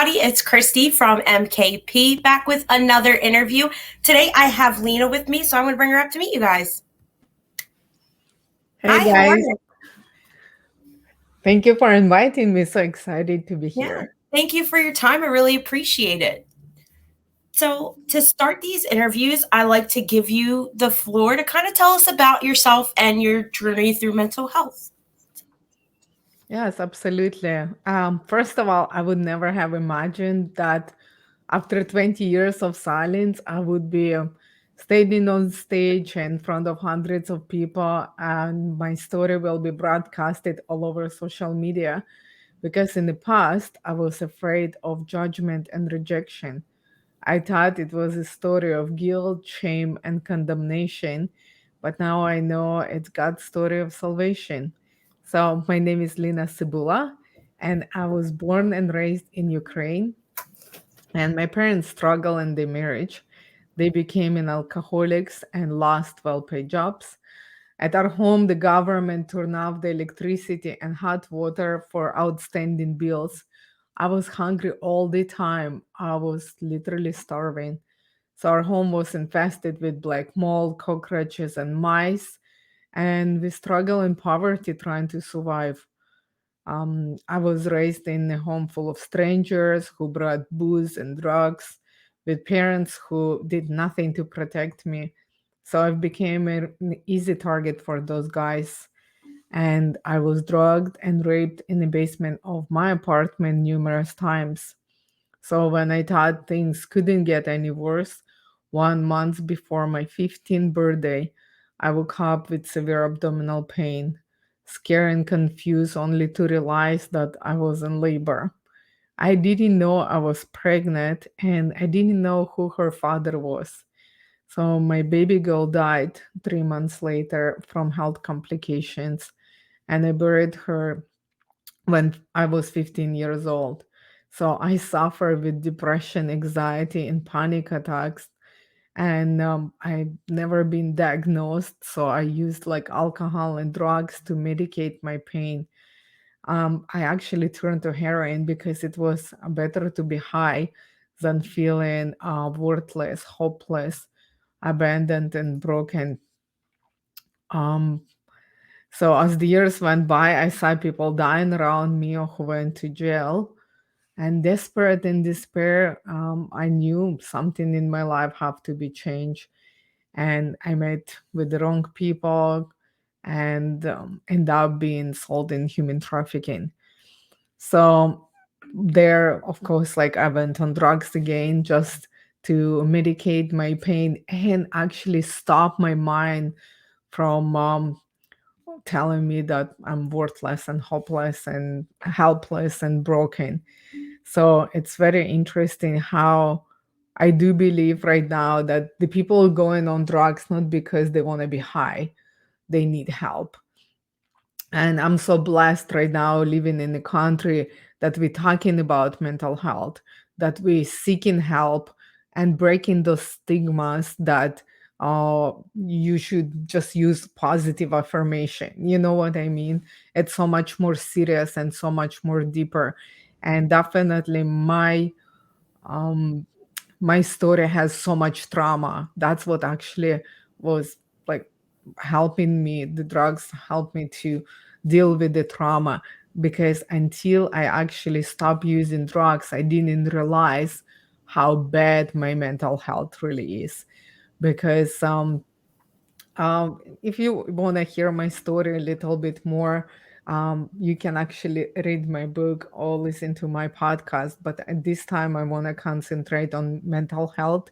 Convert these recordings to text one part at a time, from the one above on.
everybody. It's Christy from MKP back with another interview. Today I have Lena with me, so I'm going to bring her up to meet you guys. Hey Hi, how are guys, you? thank you for inviting me. So excited to be Yeah, here. thank you for your time. I really appreciate it. So, to start these interviews, I like to give you the floor to kind of tell us about yourself and your journey through mental health. Yes, absolutely. First of all, I would never have imagined that after 20 years of silence, I would be standing on stage in front of hundreds of people, and my story will be broadcasted all over social media. Because in the past, I was afraid of judgment and rejection. I thought it was a story of guilt, shame, and condemnation, but now I know it's God's story of salvation. So, my name is Lena Cebula, and I was born and raised in Ukraine. And my parents struggled in their marriage. They became an alcoholics and lost well-paid jobs. At our home, the government turned off the electricity and hot water for outstanding bills. I was hungry all the time. I was literally starving. So our home was infested with black mold, cockroaches, and mice, and we struggle in poverty trying to survive. I was raised in a home full of strangers who brought booze and drugs, with parents who did nothing to protect me. So I became an easy target for those guys. And I was drugged and raped in the basement of my apartment numerous times. So when I thought things couldn't get any worse, 1 month before my 15th birthday, I woke up with severe abdominal pain, scared and confused only to realize that I was in labor. I didn't know I was pregnant and I didn't know who her father was. So my baby girl died 3 months later from health complications, and I buried her when I was 15 years old. So I suffer with depression, anxiety, and panic attacks. And I've never been diagnosed. So I used like alcohol and drugs to medicate my pain. I actually turned to heroin because it was better to be high than feeling worthless, hopeless, abandoned, and broken. Um, so as the years went by, I saw people dying around me or who went to jail. And desperate in despair, I knew something in my life have to be changed. And I met with the wrong people and end up being sold in human trafficking. So there, of course, like I went on drugs again just to medicate my pain and actually stop my mind from telling me that I'm worthless and hopeless and helpless and broken. So it's very interesting how I do believe right now that the people going on drugs not because they want to be high, they need help. And I'm so blessed right now living in a country that we're talking about mental health, that we're seeking help and breaking those stigmas that you should just use positive affirmation. You know what I mean? It's so much more serious and so much more deeper. And definitely um my story has so much trauma. That's what actually was like helping me. The drugs helped me to deal with the trauma because until I actually stopped using drugs, I didn't realize how bad my mental health really is. Because if you want to hear my story a little bit more, you can actually read my book or listen to my podcast. But at this time, I want to concentrate on mental health.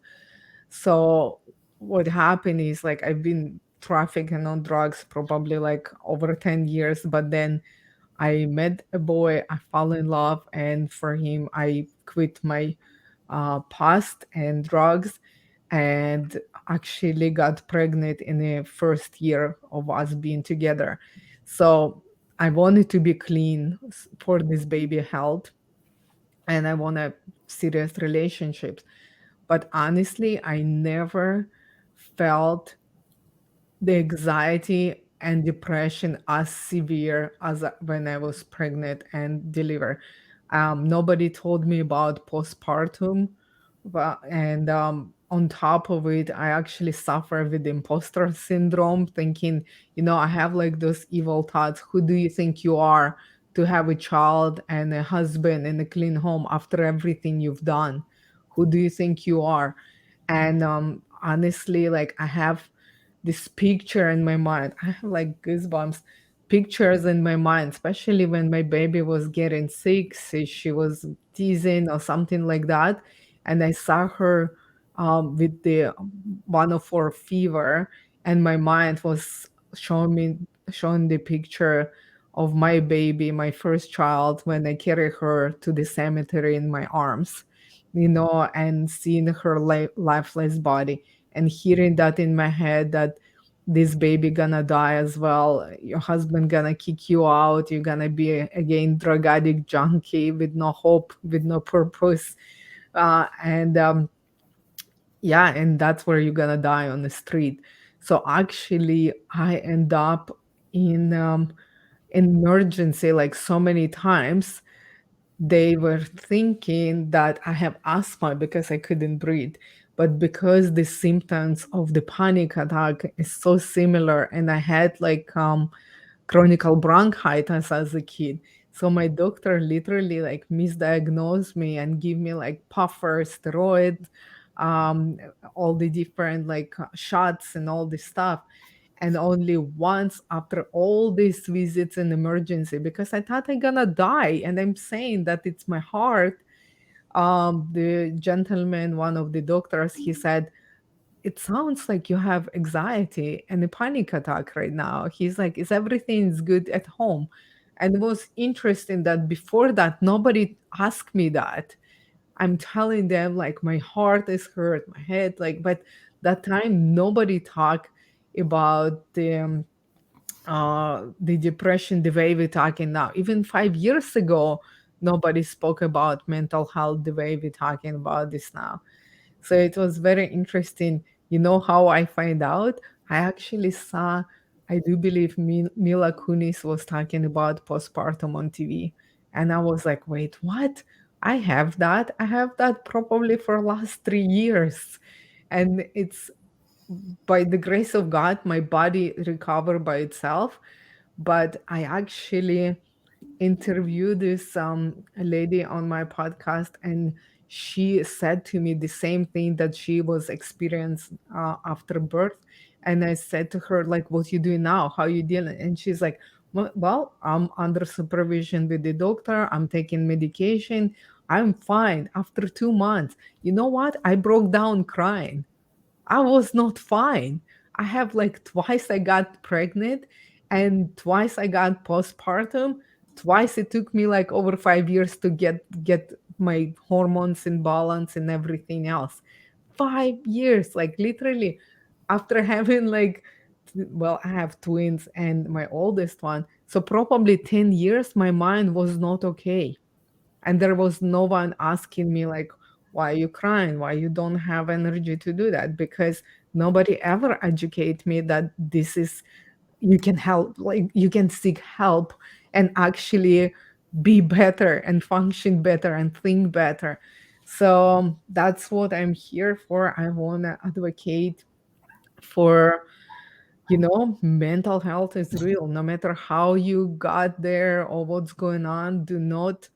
So, what happened is like I've been trafficking on drugs probably like over 10 years, but then I met a boy, I fell in love, and for him, I quit my past and drugs and actually got pregnant in the first year of us being together. So I wanted to be clean for this baby health and I want a serious relationships. But honestly, I never felt the anxiety and depression as severe as when I was pregnant and delivered. Nobody told me about postpartum, but and on top of it, I actually suffer with imposter syndrome, thinking, I have like those evil thoughts. Who do you think you are to have a child and a husband and a clean home after everything you've done? Who do you think you are? And honestly, like I have this picture in my mind. I have like goosebumps pictures in my mind, especially when my baby was getting sick, so she was teasing or something like that. And I saw her with the 104 fever, and my mind was showing the picture of my baby, my first child, when I carry her to the cemetery in my arms, and seeing her lifeless body and hearing that in my head that this baby gonna die as well, your husband gonna kick you out, you're gonna be again drug addict junkie with no hope, with no purpose, and yeah, and that's where you're gonna die on the street. So actually I end up in emergency like so many times. They were thinking that I have asthma because I couldn't breathe, but because the symptoms of the panic attack is so similar, and I had like chronic bronchitis as a kid. So my doctor literally like misdiagnosed me and give me like puffer, steroid, um, all the different like shots and all this stuff. And only once after all these visits in emergency, because I thought I'm gonna die, and I'm saying that it's my heart. The gentleman, one of the doctors, he said, it sounds like you have anxiety and a panic attack right now. He's like, is everything's good at home? And it was interesting that before that, nobody asked me that. I'm telling them like my heart is hurt, my head, like, but that time nobody talked about the depression the way we're talking now. Even 5 years ago, nobody spoke about mental health the way we're talking about this now. So it was very interesting. You know how I find out? I actually saw, I do believe Mila Kunis was talking about postpartum on TV. And I was like, wait, what? I have that. I have that probably for last 3 years. And it's by the grace of God, my body recovered by itself. But I actually interview this lady on my podcast, and she said to me the same thing that she was experienced after birth. And I said to her like, what you doing now, how you dealing? And she's like, well, I'm under supervision with the doctor, I'm taking medication, I'm fine. After 2 months, you know what, I broke down crying. I was not fine. I have like twice I got pregnant and twice I got postpartum. Twice it took me like over 5 years to get my hormones in balance and everything else. 5 years, like literally after having like well, I have twins and my oldest one. So probably 10 years my mind was not okay, and there was no one asking me like, why are you crying, why you don't have energy to do that, because nobody ever educate me that this is, you can help, like you can seek help and actually be better and function better and think better. So that's what I'm here for. I want to advocate for, mental health is real, no matter how you got there or what's going on. Do not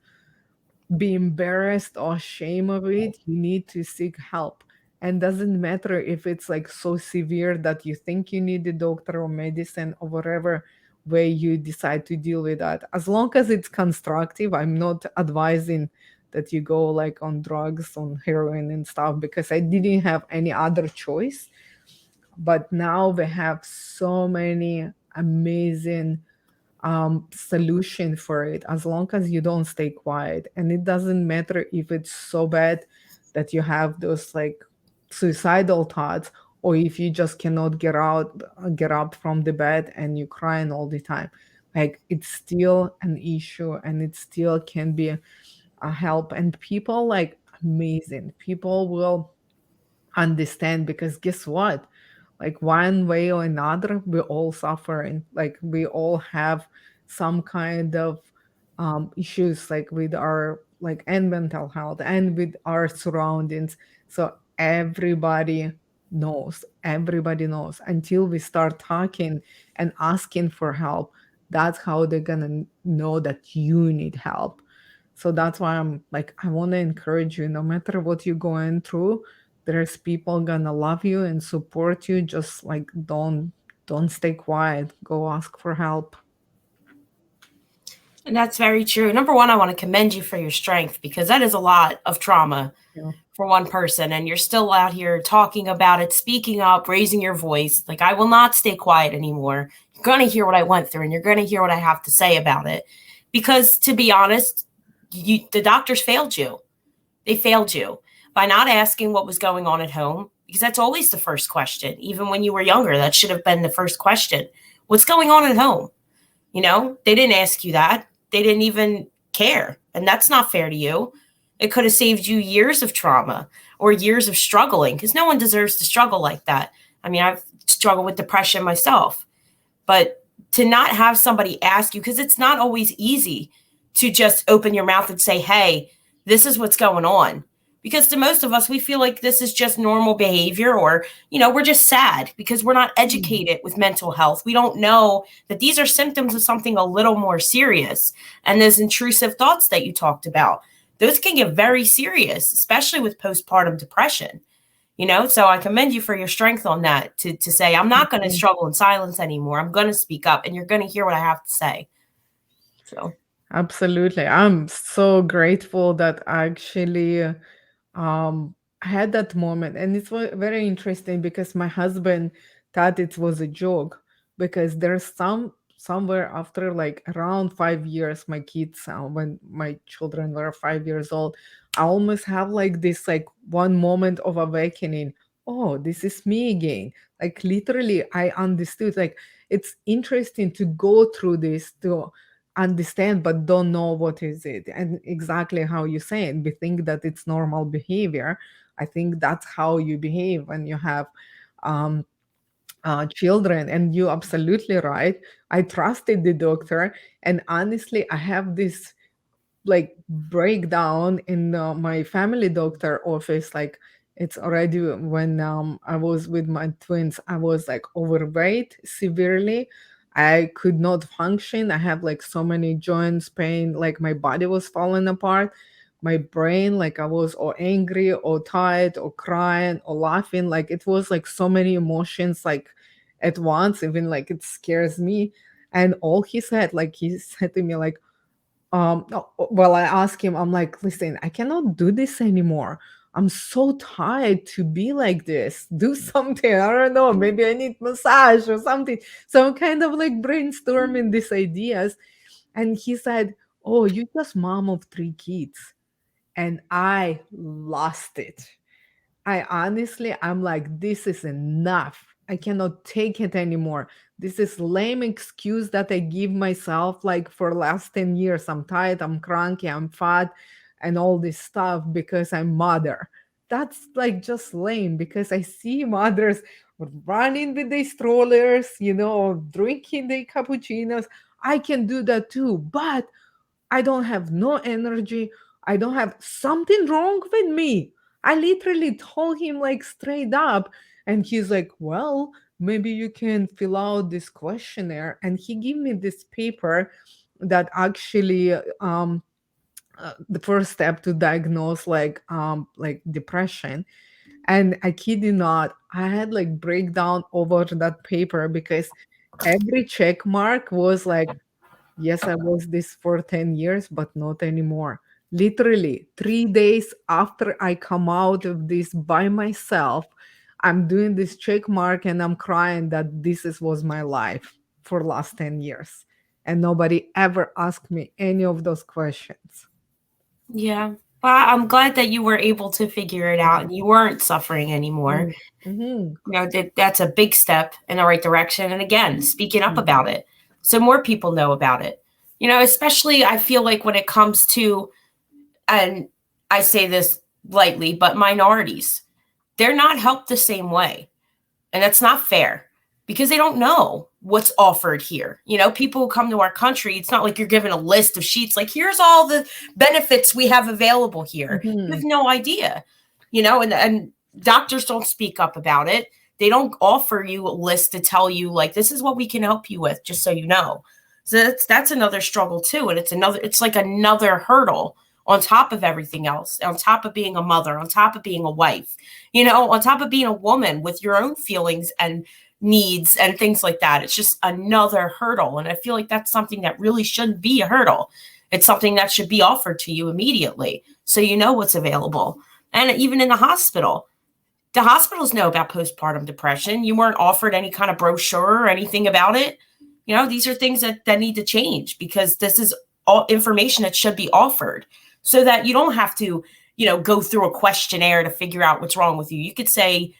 be embarrassed or shame of it. You need to seek help. And doesn't matter if it's like so severe that you think you need a doctor or medicine or whatever way you decide to deal with that. As long as it's constructive, I'm not advising that you go like on drugs, on heroin and stuff, because I didn't have any other choice. But now we have so many amazing solution for it, as long as you don't stay quiet. And it doesn't matter if it's so bad that you have those like suicidal thoughts, or if you just cannot get up from the bed and you crying all the time. Like it's still an issue, and it still can be a help. And people like amazing people will understand, because guess what, like one way or another we all suffer, and like we all have some kind of issues like with our like and mental health and with our surroundings. So everybody knows until we start talking and asking for help. That's how they're gonna know that you need help. So that's why I'm like, I want to encourage you, no matter what you're going through, there's people gonna love you and support you. Just like don't stay quiet. Go ask for help. And that's very true. Number one, I want to commend you for your strength because that is a lot of trauma Yeah. for one person. And you're still out here talking about it, speaking up, raising your voice. Like, I will not stay quiet anymore. You're going to hear what I went through and you're going to hear what I have to say about it. Because to be honest, the doctors failed you. They failed you by not asking what was going on at home, because that's always the first question. Even when you were younger, that should have been the first question. What's going on at home? They didn't ask you that. They didn't even care. And that's not fair to you. It could have saved you years of trauma or years of struggling because no one deserves to struggle like that. I mean, I've struggled with depression myself, but to not have somebody ask you, because it's not always easy to just open your mouth and say, hey, this is what's going on. Because to most of us, we feel like this is just normal behavior, or, we're just sad because we're not Mm. educated with mental health. We don't know that these are symptoms of something a little more serious. And those intrusive thoughts that you talked about, those can get very serious, especially with postpartum depression. So I commend you for your strength on that, to say, I'm not going to Mhm. struggle in silence anymore. I'm going to speak up and you're going to hear what I have to say. So, Absolutely. I'm so grateful that I actually had that moment. And it's very interesting because my husband thought it was a joke, because there's somewhere after like around 5 years, my kids, when my children were 5 years old, I almost have like this like one moment of awakening. Oh, this is me again. Like literally I understood, like it's interesting to go through this to understand but don't know what is it. And exactly how you say it, we think that it's normal behavior. I think that's how you behave when you have um children. And you absolutely right, I trusted the doctor. And honestly, I have this like breakdown in my family doctor office. Like it's already when I was with my twins, I was like overweight severely. I could not function. I have like so many joints pain, like my body was falling apart. My brain, like I was or angry or tired or crying or laughing. Like it was like so many emotions like at once, even like it scares me. And all he said, like he said to me like, well, I asked him, I'm like, listen, I cannot do this anymore. I'm so tired to be like this. Do something. I don't know. Maybe I need massage or something. So I'm kind of like brainstorming these ideas. And he said, oh, you just mom of three kids. And I lost it. I honestly, I'm like, this is enough. I cannot take it anymore. This is lame excuse that I give myself like for last 10 years. I'm tired, I'm cranky, I'm fat, and all this stuff because I'm mother. That's like just lame because I see mothers running with their strollers, drinking their cappuccinos. I can do that too, but I don't have no energy. I don't have something wrong with me. I literally told him like straight up. And he's like, well, maybe you can fill out this questionnaire. And he gave me this paper that actually the first step to diagnose like depression. And I kid you not, I had like breakdown over that paper because every check mark was like, yes, I was this for 10 years, but not anymore. Literally, 3 days after I come out of this by myself, I'm doing this check mark and I'm crying that was my life for last 10 years. And nobody ever asked me any of those questions. yeah. Well, I'm glad that you were able to figure it out Yeah. and you weren't suffering anymore. Mm-hmm. That's a big step in the right direction. And again, speaking up Mm-hmm. about it so more people know about it. Especially I feel like when it comes to, and I say this lightly, but minorities, they're not helped the same way. And that's not fair. because they don't know what's offered here. People who come to our country, it's not like you're given a list of sheets like, here's all the benefits we have available here. You have Mhm. no idea, and doctors don't speak up about it. They don't offer you a list to tell you like, this is what we can help you with, just so you know. So that's another struggle too, and it's like another hurdle on top of everything else, on top of being a mother, on top of being a wife, on top of being a woman with your own feelings and needs and things like that. It's just another hurdle. And I feel like that's something that really shouldn't be a hurdle. It's something that should be offered to you immediately so you know what's available. And even in the hospitals know about postpartum depression. You weren't offered any kind of brochure or anything about it. These are things that need to change, because this is all information that should be offered so that you don't have to, go through a questionnaire to figure out what's wrong with you. You could say,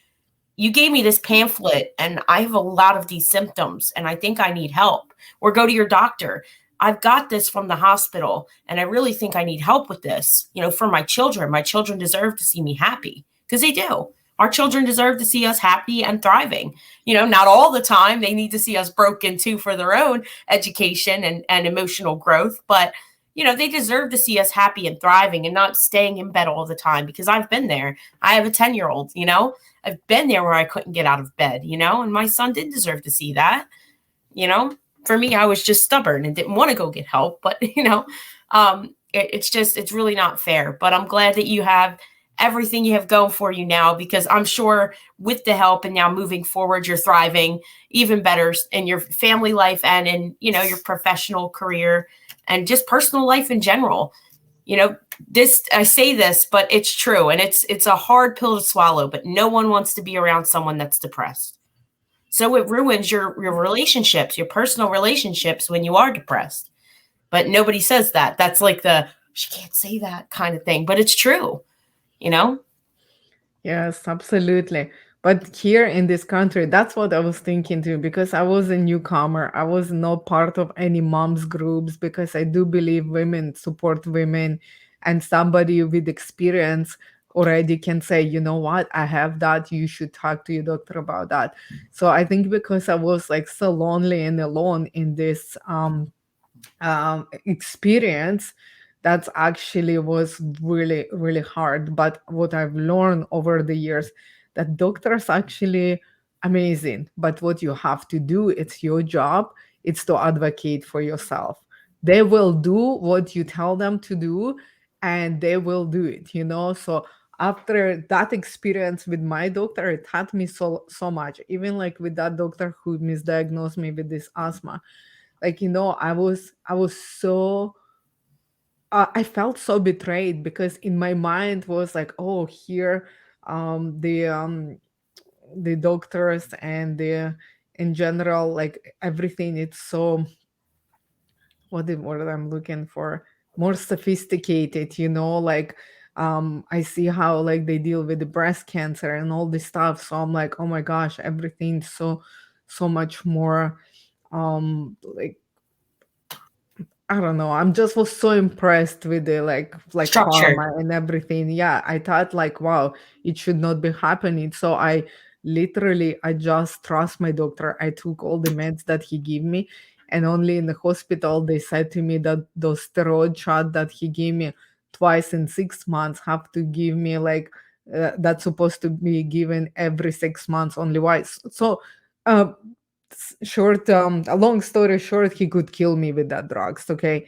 you gave me this pamphlet and I have a lot of these symptoms and I think I need help. Or go to your doctor. I've got this from the hospital and I really think I need help with this, for my children. My children deserve to see me happy, because they do. Our children deserve to see us happy and thriving. Not all the time. They need to see us broken too for their own education and emotional growth. But, they deserve to see us happy and thriving and not staying in bed all the time, because I've been there. I have a 10-year-old, I've been there where I couldn't get out of bed, and my son did deserve to see that, you know. For me, I was just stubborn and didn't want to go get help, but it's really not fair. But I'm glad that you have everything you have going for you now, because I'm sure with the help and now moving forward, you're thriving even better in your family life and in, your professional career and just personal life in general. you know this, I say this, but it's true, and it's a hard pill to swallow, but no one wants to be around someone that's depressed. So it ruins your relationships, your personal relationships, when you are depressed. But nobody says that. That's like the, she can't say that kind of thing, but it's true, you know. Yes, absolutely. But here in this country, that's what I was thinking too, because I was a newcomer. I was not part of any moms groups, because I do believe women support women, and somebody with experience already can say, you know what, I have that. You should talk to your doctor about that. So I think because I was like so lonely and alone in this experience, that's actually was really really hard. But what I've learned over the years, that doctors actually amazing, but what you have to do, it's your job, it's to advocate for yourself. They will do what you tell them to do, and they will do it, so after that experience with my doctor, it taught me so much. Even like with that doctor who misdiagnosed me with this asthma, like, I was so I felt so betrayed, because in my mind was like, oh, here, um the um the doctors and the in general, like everything, it's so, what the word I'm looking for, more sophisticated, like, I see how like they deal with the breast cancer and all this stuff, so I'm like, oh my gosh, everything's so much more, like, I don't know. I'm just was so impressed with the like Structure. pharma and everything. Yeah, I thought like, wow, it should not be happening. So I just trust my doctor. I took all the meds that he gave me, and only in the hospital they said to me that those steroid shot that he gave me twice in 6 months have to give me like, that's supposed to be given every 6 months only once. So, uh, short a long story short, he could kill me with that drugs. Okay,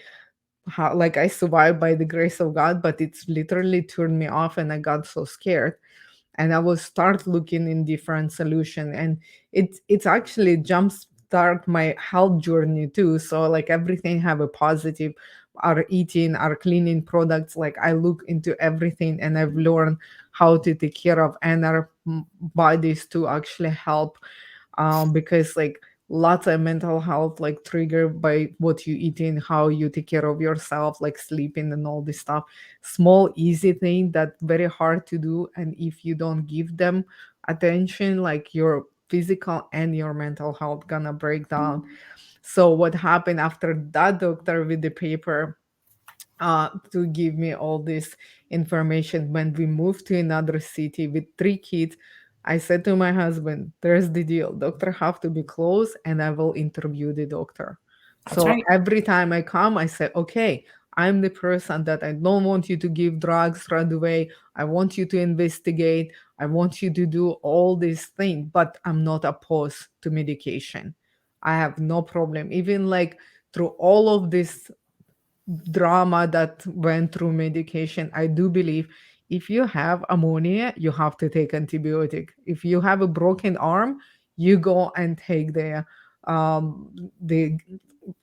like I survived by the grace of God, but it's literally turned me off, and I got so scared, and I will start looking in different solution, and it's actually jump start my health journey too. So like everything have a positive, our eating, our cleaning products, like I look into everything, and I've learned how to take care of and our bodies to actually help, because like lots of mental health like triggered by what you eating, how you take care of yourself, like sleeping and all this stuff. Small easy thing that very hard to do, and if you don't give them attention, like your physical and your mental health gonna break down. So what happened after that doctor with the paper, to give me all this information, when we moved to another city with 3 kids, I said to my husband, there's the deal. Doctor have to be close and I will interview the doctor. That's So right. every time I come, I say, okay, I'm the person that I don't want you to give drugs right away. I want you to investigate. I want you to do all these things, but I'm not opposed to medication. I have no problem. Even like through all of this drama that went through medication, I do believe if you have ammonia, you have to take antibiotic. If you have a broken arm, you go and take the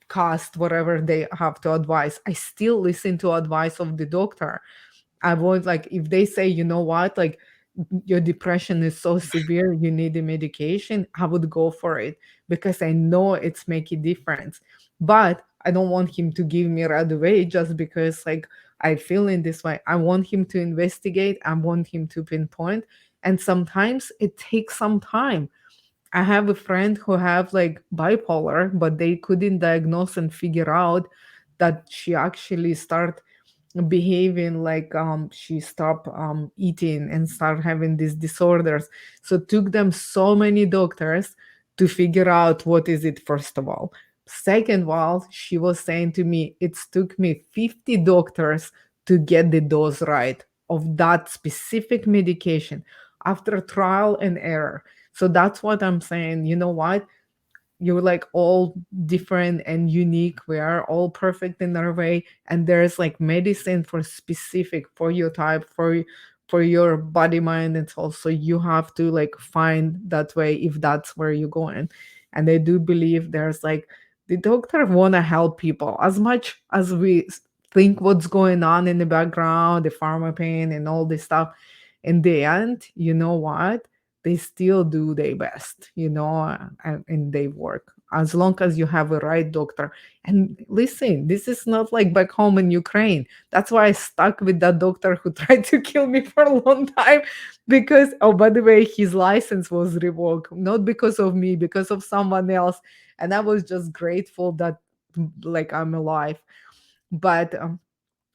cast whatever they have to advise. I still listen to advice of the doctor. I would like if they say, you know what, like your depression is so severe, you need the medication, I would go for it because I know it's making difference. But I don't want him to give me right away just because like I feel in this way. I want him to investigate, I want him to pinpoint. And sometimes it takes some time. I have a friend who have like bipolar, but they couldn't diagnose and figure out that she actually start behaving like she stopped eating and start having these disorders. So it took them so many doctors to figure out what is it first of all. Second of all, she was saying to me, it took me 50 doctors to get the dose right of that specific medication after trial and error. So that's what I'm saying. You know what? You're like all different and unique. We are all perfect in our way, and there's like medicine for specific for your type, for your body mind. It's also you have to like find that way if that's where you're going. And I do believe there's like the doctor want to help people as much as we think what's going on in the background, the pharma pain and all this stuff. In the end, you know what, they still do their best, and they work as long as you have a right doctor. And listen, this is not like back home in Ukraine. That's why I stuck with that doctor who tried to kill me for a long time because, oh, by the way, his license was revoked, not because of me, because of someone else. And I was just grateful that like I'm alive. But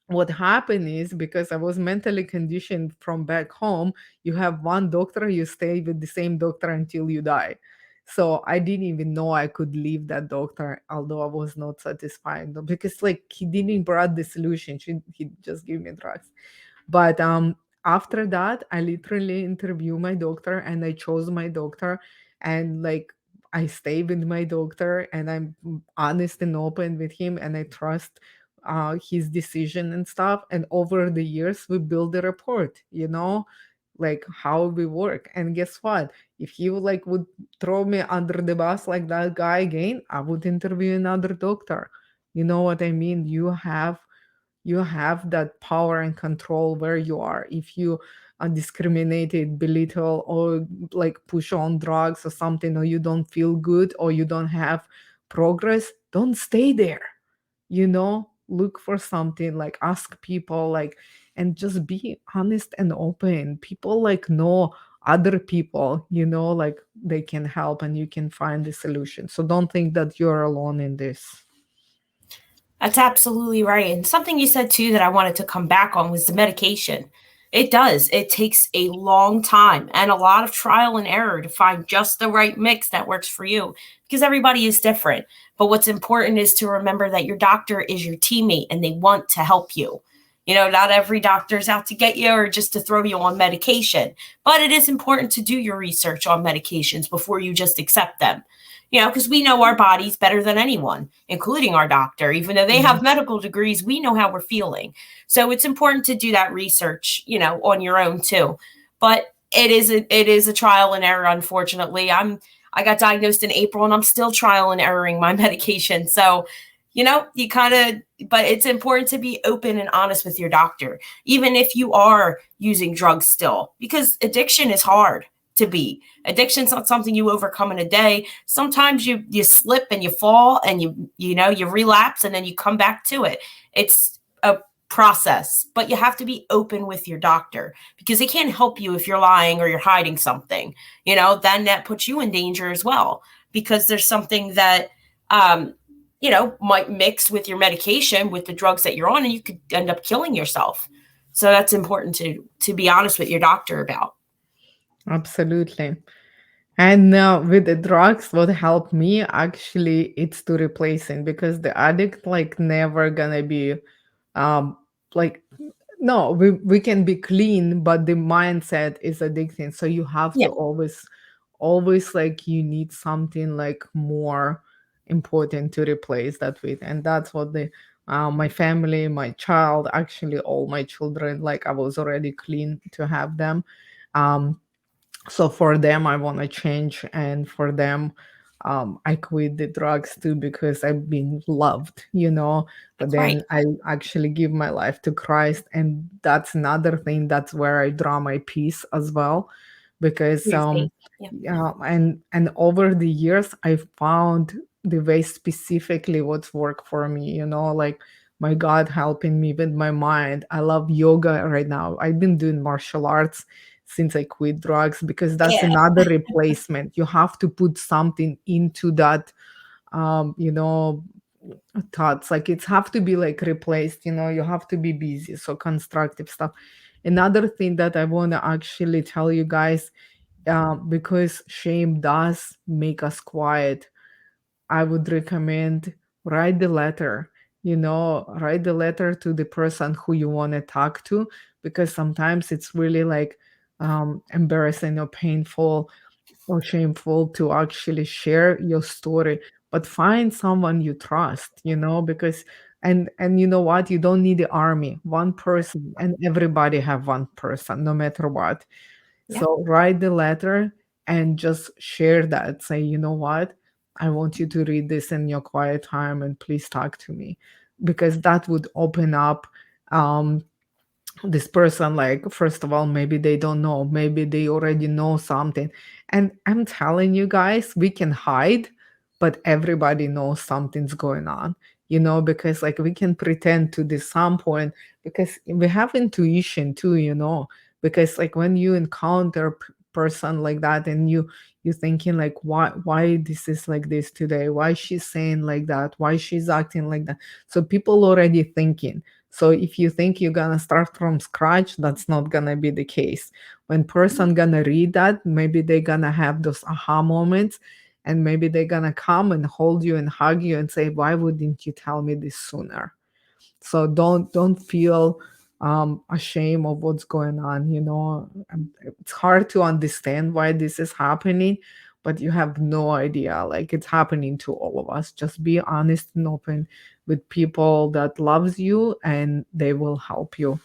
what happened is because I was mentally conditioned from back home, you have one doctor, you stay with the same doctor until you die. So I didn't even know I could leave that doctor, although I was not satisfied because like he didn't brought the solution. He just gave me drugs. But after that, I literally interview my doctor and I chose my doctor, and like I stay with my doctor and I'm honest and open with him and I trust his decision and stuff. And over the years, we build a report, like how we work. And guess what? If he would throw me under the bus like that guy again, I would interview another doctor. You know what I mean? You have that power and control where you are. If you discriminated, belittle, or like push on drugs or something, or you don't feel good, or you don't have progress, don't stay there. Look for something, like ask people, like, and just be honest and open. People like know other people, like they can help and you can find the solution. So don't think that you're alone in this. That's absolutely right. And something you said too that I wanted to come back on was the medication. It does. It takes a long time and a lot of trial and error to find just the right mix that works for you because everybody is different. But what's important is to remember that your doctor is your teammate and they want to help you. Not every doctor is out to get you or just to throw you on medication, but it is important to do your research on medications before you just accept them. Because we know our bodies better than anyone, including our doctor. Even though they Mhm. have medical degrees, we know how we're feeling. So it's important to do that research, on your own too. But it is a trial and error. Unfortunately, I got diagnosed in April, and I'm still trial and erroring my medication. So, you kind of, but it's important to be open and honest with your doctor, even if you are using drugs still, because addiction is hard to beat. Addiction's not something you overcome in a day. Sometimes you slip and you fall and you relapse and then you come back to it. It's a process, but you have to be open with your doctor because they can't help you if you're lying or you're hiding something. Then that puts you in danger as well because there's something that might mix with your medication with the drugs that you're on and you could end up killing yourself. So that's important to be honest with your doctor about. Absolutely. And with the drugs, what helped me actually it's to replacing because the addict like never gonna be um like no, we can be clean, but the mindset is addicting. So you have Yeah, to always like you need something like more important to replace that with. And that's what the my family, my child, actually all my children, like I was already clean to have them. Um so for them I want to change, and for them I quit the drugs too because I've been loved, but that's right. then I actually give my life to Christ, and that's another thing, that's where I draw my peace as well, because Your faith. Yeah. yeah, and over the years I found the way specifically what's worked for me, like my God helping me with my mind. I love yoga right now. I've been doing martial arts since I quit drugs because that's Yeah. another replacement. You have to put something into that, thoughts. Like it's have to be like replaced. You have to be busy. So constructive stuff. Another thing that I want to actually tell you guys, because shame does make us quiet, I would recommend write the letter. Write the letter to the person who you want to talk to, because sometimes it's really like embarrassing or painful or shameful to actually share your story. But find someone you trust, because and you know what? You don't need the army. One person, and everybody have one person, no matter what. Yeah. So write the letter and just share that. Say, you know what? I want you to read this in your quiet time and please talk to me. Because that would open up um, this person, like, first of all, maybe they don't know, maybe they already know something. And I'm telling you guys, we can hide, but everybody knows something's going on, because like we can pretend to this some point, because we have intuition too, because like when you encounter person like that, and you thinking like, why this is like this today, why she's saying like that, why she's acting like that. So people already thinking. So if you think you're gonna start from scratch, that's not gonna be the case. When person gonna read that, maybe they're gonna have those aha moments, and maybe they're gonna come and hold you and hug you and say, "Why wouldn't you tell me this sooner?" So don't feel ashamed of what's going on. It's hard to understand why this is happening, but you have no idea. Like it's happening to all of us. Just be honest and open with people that loves you, and they will help you.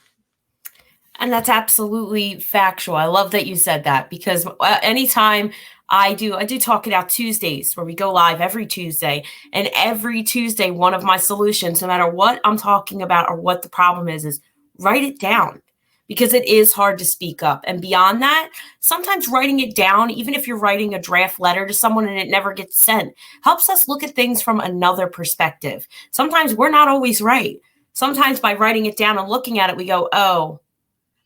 And that's absolutely factual. I love that you said that because anytime I do Talk It Out Tuesdays where we go live every Tuesday. And every Tuesday, one of my solutions, no matter what I'm talking about or what the problem is write it down because it is hard to speak up. And beyond that, sometimes writing it down, even if you're writing a draft letter to someone and it never gets sent, helps us look at things from another perspective. Sometimes we're not always right. Sometimes by writing it down and looking at it, we go, oh,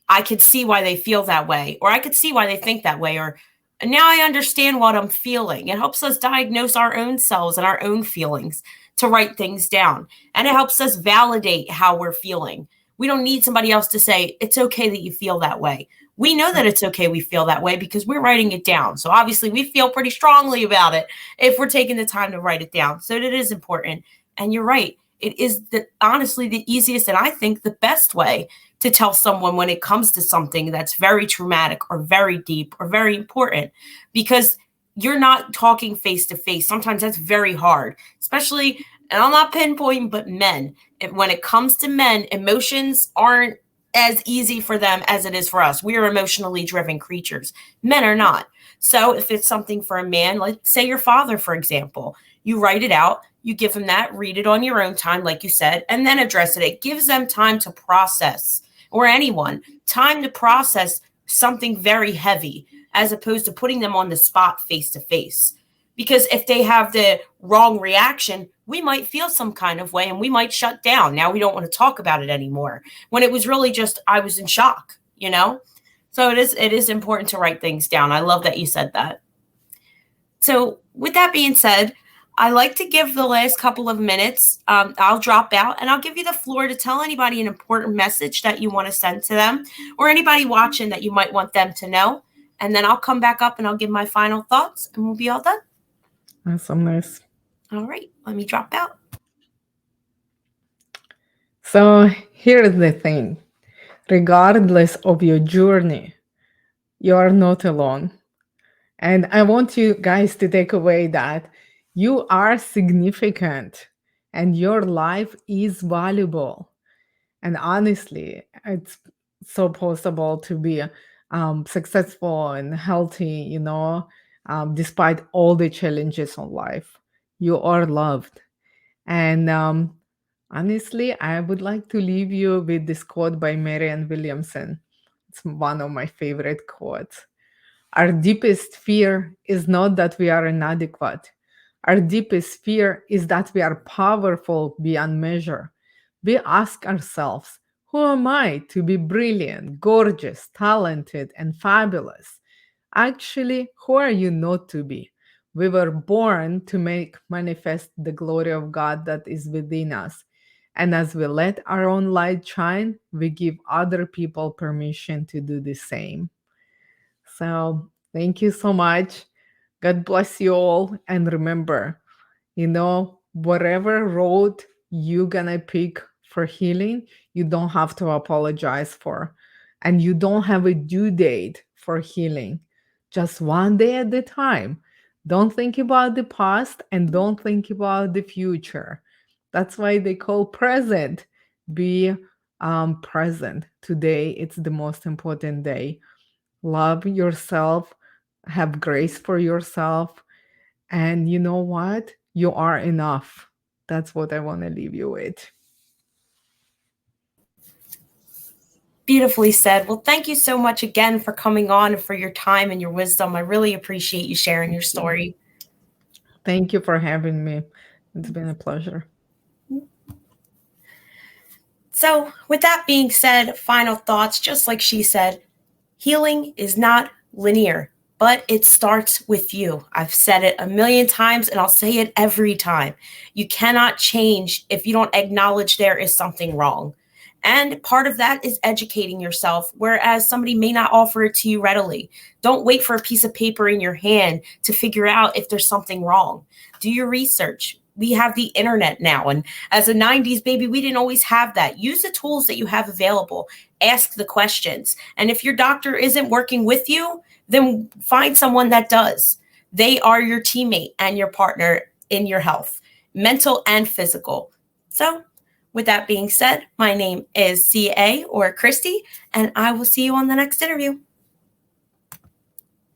I could see why they feel that way, or I could see why they think that way, or now I understand what I'm feeling. It helps us diagnose our own selves and our own feelings to write things down. And it helps us validate how we're feeling. We don't need somebody else to say, it's okay that you feel that way. We know that it's okay we feel that way because we're writing it down. So obviously we feel pretty strongly about it if we're taking the time to write it down. So it is important. And you're right. It is honestly the easiest and I think the best way to tell someone when it comes to something that's very traumatic or very deep or very important because you're not talking face to face. Sometimes that's very hard, especially, and I'm not pinpointing, but men. When it comes to men, emotions aren't as easy for them as it is for us. We are emotionally driven creatures. Men are not. So if it's something for a man, let's say your father, for example, you write it out, you give him that, read it on your own time, like you said, and then address it. It gives them time to process, or anyone, time to process something very heavy as opposed to putting them on the spot face to face. Because if they have the wrong reaction, we might feel some kind of way and we might shut down. Now we don't want to talk about it anymore when it was really just I was in shock, you know? So it is important to write things down. I love that you said that. So, with that being said, I like to give the last couple of minutes. I'll drop out and I'll give you the floor to tell anybody an important message that you want to send to them or anybody watching that you might want them to know. and then I'll come back up and I'll give my final thoughts and we'll be all done. That's so nice. All right, let me drop out. So here's the thing. Regardless of your journey, you are not alone. And I want you guys to take away that you are significant and your life is valuable. And honestly, it's so possible to be successful and healthy, despite all the challenges of life. You are loved. And honestly, I would like to leave you with this quote by Marianne Williamson. It's one of my favorite quotes. Our deepest fear is not that we are inadequate. Our deepest fear is that we are powerful beyond measure. We ask ourselves, who am I to be brilliant, gorgeous, talented, and fabulous? Actually, who are you not to be? We were born to make manifest the glory of God that is within us. And as we let our own light shine, we give other people permission to do the same. So, thank you so much. God bless you all. And remember, whatever road you're gonna pick for healing, you don't have to apologize for. And you don't have a due date for healing. Just one day at a time. Don't think about the past and don't think about the future. That's why they call present. Be present. Today, it's the most important day. Love yourself, have grace for yourself, and you know what? You are enough. That's what I want to leave you with. Beautifully said. Well, thank you so much again for coming on and for your time and your wisdom. I really appreciate you sharing your story. Thank you for having me. It's been a pleasure. So, with that being said, final thoughts, just like she said, healing is not linear, but it starts with you. I've said it a million times and I'll say it every time. You cannot change if you don't acknowledge there is something wrong. And part of that is educating yourself, whereas somebody may not offer it to you readily. Don't wait for a piece of paper in your hand to figure out if there's something wrong. Do your research. We have the internet now. And as a 90s baby, we didn't always have that. Use the tools that you have available. Ask the questions. And if your doctor isn't working with you, then find someone that does. They are your teammate and your partner in your health, mental and physical. So, with that being said, my name is CA or Christy, and I will see you on the next interview.